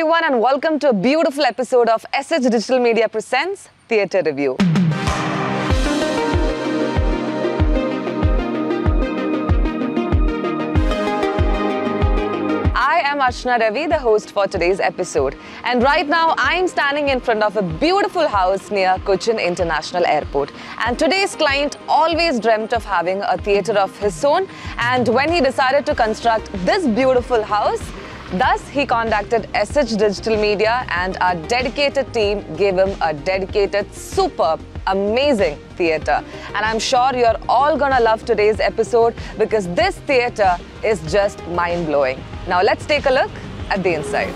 everyone and welcome to a beautiful episode of SH Digital Media Presents Theatre Review. I am Archana Ravi, the host for today's episode. And right now, I am standing in front of a beautiful house near Kochi International Airport. And today's client always dreamt of having a theatre of his own. And when he decided to construct this beautiful house, thus he contacted SH Digital Media, and our dedicated team gave him a dedicated, superb, amazing theatre. And I'm sure you're all gonna love today's episode because this theatre is just mind-blowing. Now let's take a look at the inside.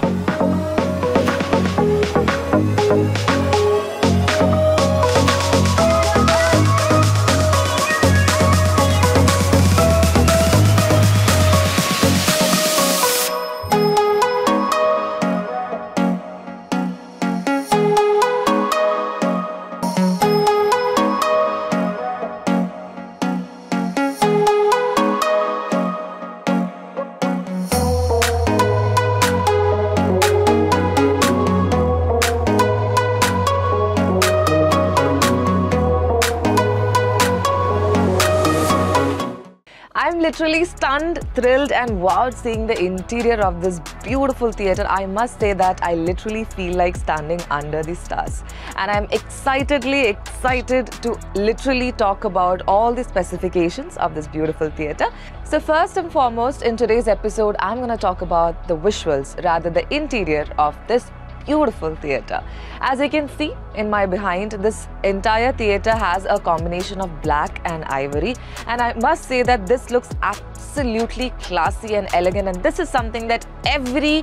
I'm literally stunned, thrilled and wowed seeing the interior of this beautiful theatre. I must say that I literally feel like standing under the stars. And I'm excitedly excited to literally talk about all the specifications of this beautiful theatre. So first and foremost, in today's episode, I'm going to talk about the visuals, rather the interior of this beautiful theatre. As you can see in my behind, this entire theatre has a combination of black and ivory, and I must say that this looks absolutely classy and elegant, and this is something that every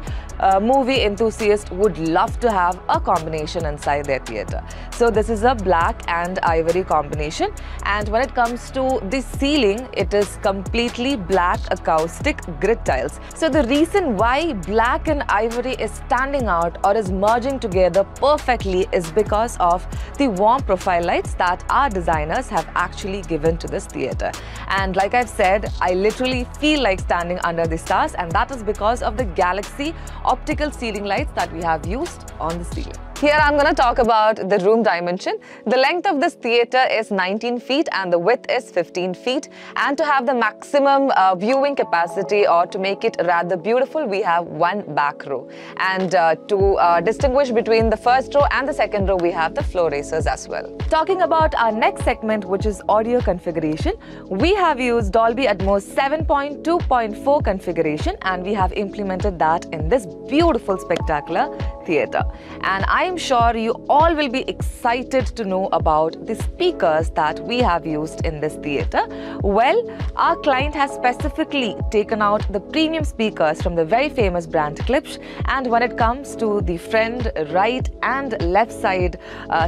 movie enthusiast would love to have a combination inside their theatre. So this is a black and ivory combination, and when it comes to the ceiling, it is completely black acoustic grid tiles. So the reason why black and ivory is standing out or is merging together perfectly is because of the warm profile lights that our designers have actually given to this theatre. And like I've said, I literally feel like standing under the stars, and that is because of the Galaxy optical ceiling lights that we have used on the ceiling. Here I'm going to talk about the room dimension. The length of this theatre is 19 feet and the width is 15 feet. And to have the maximum viewing capacity, or to make it rather beautiful, we have one back row. And to distinguish between the first row and the second row, we have the floor racers as well. Talking about our next segment, which is audio configuration, we have used Dolby Atmos 7.2.4 configuration, and we have implemented that in this beautiful, spectacular theatre. And I'm sure you all will be excited to know about the speakers that we have used in this theatre. Well, our client has specifically taken out the premium speakers from the very famous brand Klipsch, and when it comes to the front, right and left side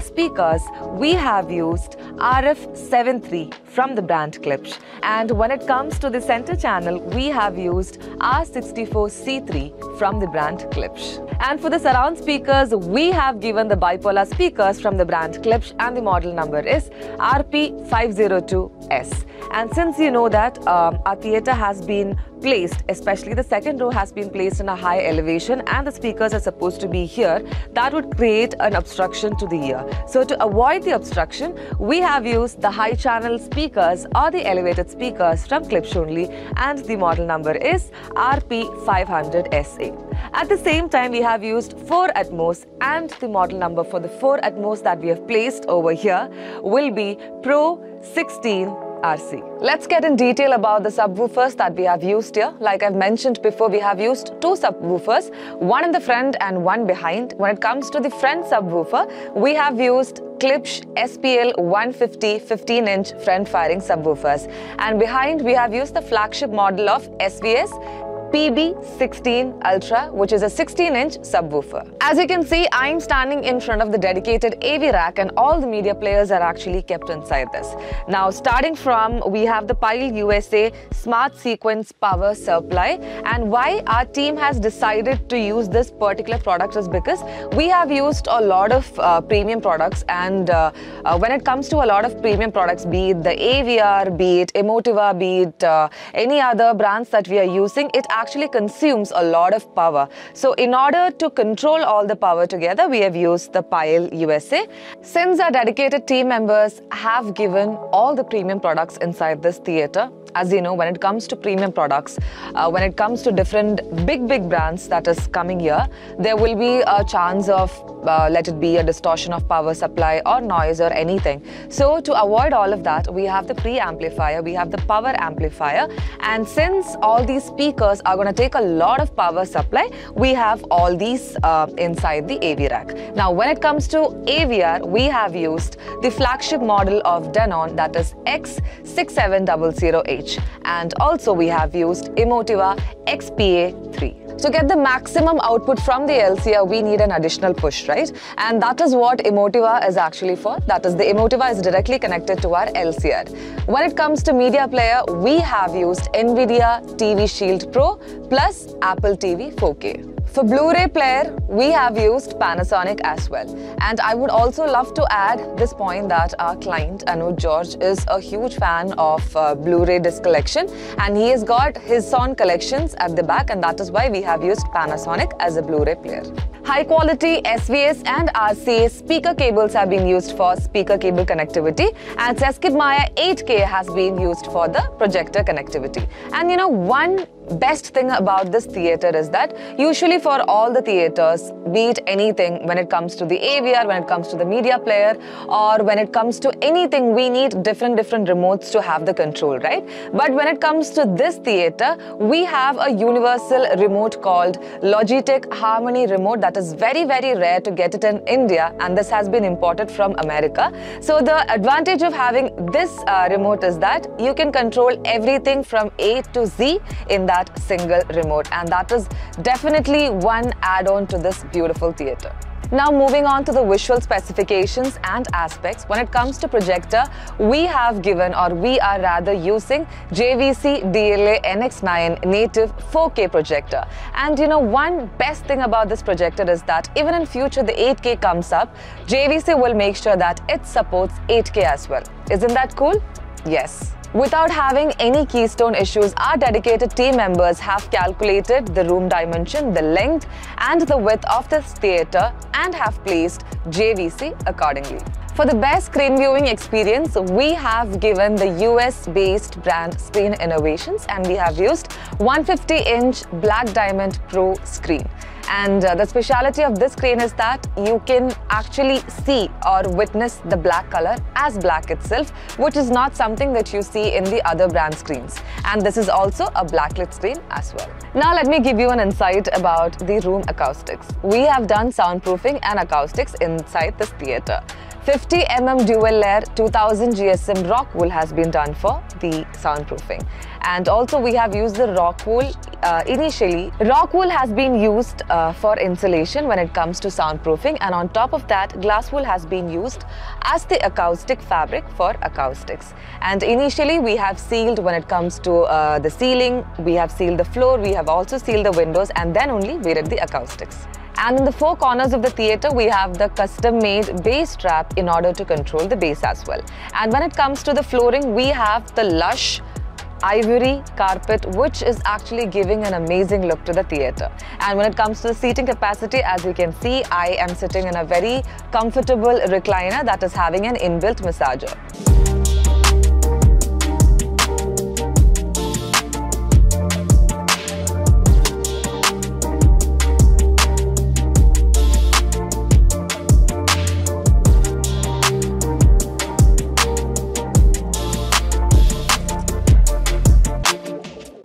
speakers, we have used RF73 from the brand Klipsch, and when it comes to the center channel, we have used R64C3 from the brand Klipsch. And for the surround speakers, we have given the bipolar speakers from the brand Klipsch, and the model number is RP502S. And since you know that our theatre has been placed, especially the second row has been placed in a high elevation, and the speakers are supposed to be here, that would create an obstruction to the ear. So to avoid the obstruction, we have used the high channel speakers or the elevated speakers from Klipsch only, and the model number is RP500SA. At the same time, we have used 4 Atmos, and the model number for the 4 Atmos that we have placed over here will be Pro 16 RC. Let's get in detail about the subwoofers that we have used here. Like I've mentioned before, we have used 2 subwoofers, one in the front and one behind. When it comes to the front subwoofer, we have used Klipsch SPL 150 15-inch front firing subwoofers, and behind we have used the flagship model of SVS PB16 Ultra, which is a 16-inch subwoofer. As you can see, I'm standing in front of the dedicated AV rack, and all the media players are actually kept inside this. Now, starting from, we have the Pile USA Smart Sequence Power Supply, and why our team has decided to use this particular product is because we have used a lot of premium products, and when it comes to a lot of premium products, be it the AVR, be it Emotiva, be it any other brands that we are using, it actually consumes a lot of power. So in order to control all the power together, we have used the IFIL USA. Since our dedicated team members have given all the premium products inside this theatre, as you know, when it comes to premium products, when it comes to different big brands that is coming here, there will be a chance of let it be a distortion of power supply or noise or anything. So to avoid all of that, we have the pre-amplifier, we have the power amplifier, and since all these speakers are going to take a lot of power supply, we have all these inside the AV rack. Now when it comes to AVR, we have used the flagship model of DENON, that is X6700H, and also we have used Emotiva XPA 3. To get the maximum output from the LCR, we need an additional push, right? And that is what Emotiva is actually for. That is, the Emotiva is directly connected to our LCR. When it comes to media player, we have used NVDIA TV Shield Pro plus Apple TV 4K. For Blu-ray player, we have used Panasonic as well. And I would also love to add this point that our client, Anooj, is a huge fan of Blu-ray disc collection, and he has got his own collections at the back, and that is why we have used Panasonic as a Blu-ray player. High quality SVS and RCA speaker cables have been used for speaker cable connectivity, and Zkit Maya 8K has been used for the projector connectivity. And you know, one best thing about this theatre is that usually for all the theatres, be it anything, when it comes to the AVR, when it comes to the media player, or when it comes to anything, we need different remotes to have the control, right? But when it comes to this theatre, we have a universal remote called Logitech Harmony remote that is very rare to get it in India, and this has been imported from America. So the advantage of having this remote is that you can control everything from A to Z in that single remote, and that is definitely one add-on to this beautiful theatre. Now moving on to the visual specifications and aspects, when it comes to projector, we have given, or we are rather using, JVC DLA NX9 native 4K projector. And you know, one best thing about this projector is that even in future the 8K comes up, JVC will make sure that it supports 8K as well. Isn't that cool? Yes. Without having any keystone issues, our dedicated team members have calculated the room dimension, the length and the width of this theatre and have placed JVC accordingly. For the best screen viewing experience, we have given the US-based brand Screen Innovations, and we have used 150-inch Black Diamond Pro screen. And the speciality of this screen is that you can actually see or witness the black color as black itself, which is not something that you see in the other brand screens. And this is also a backlit screen as well. Now let me give you an insight about the room acoustics. We have done soundproofing and acoustics inside this theatre. 50 mm dual layer 2000 GSM rock wool has been done for the soundproofing. And also we have used the rock wool initially. Rock wool has been used for insulation when it comes to soundproofing, and on top of that, glass wool has been used as the acoustic fabric for acoustics. And initially we have sealed when it comes to the ceiling, we have sealed the floor, we have also sealed the windows, and then only we did the acoustics. And in the four corners of the theatre, we have the custom-made bass strap in order to control the bass as well. And when it comes to the flooring, we have the lush ivory carpet, which is actually giving an amazing look to the theatre. And when it comes to the seating capacity, as you can see, I am sitting in a very comfortable recliner that is having an inbuilt massager.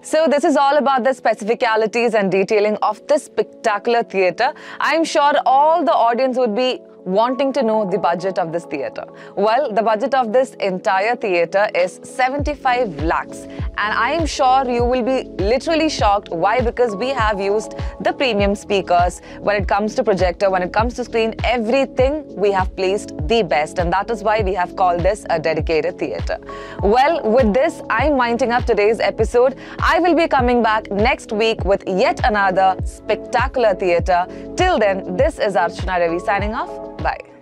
So this is all about the specificalities and detailing of this spectacular theatre. I'm sure all the audience would be wanting to know the budget of this theatre. Well, the budget of this entire theatre is 75 lakhs. And I am sure you will be literally shocked. Why? Because we have used the premium speakers. When it comes to projector, when it comes to screen, everything we have placed the best. And that is why we have called this a dedicated theatre. Well, with this, I'm winding up today's episode. I will be coming back next week with yet another spectacular theatre. Till then, this is Archana Ravi signing off. Bye.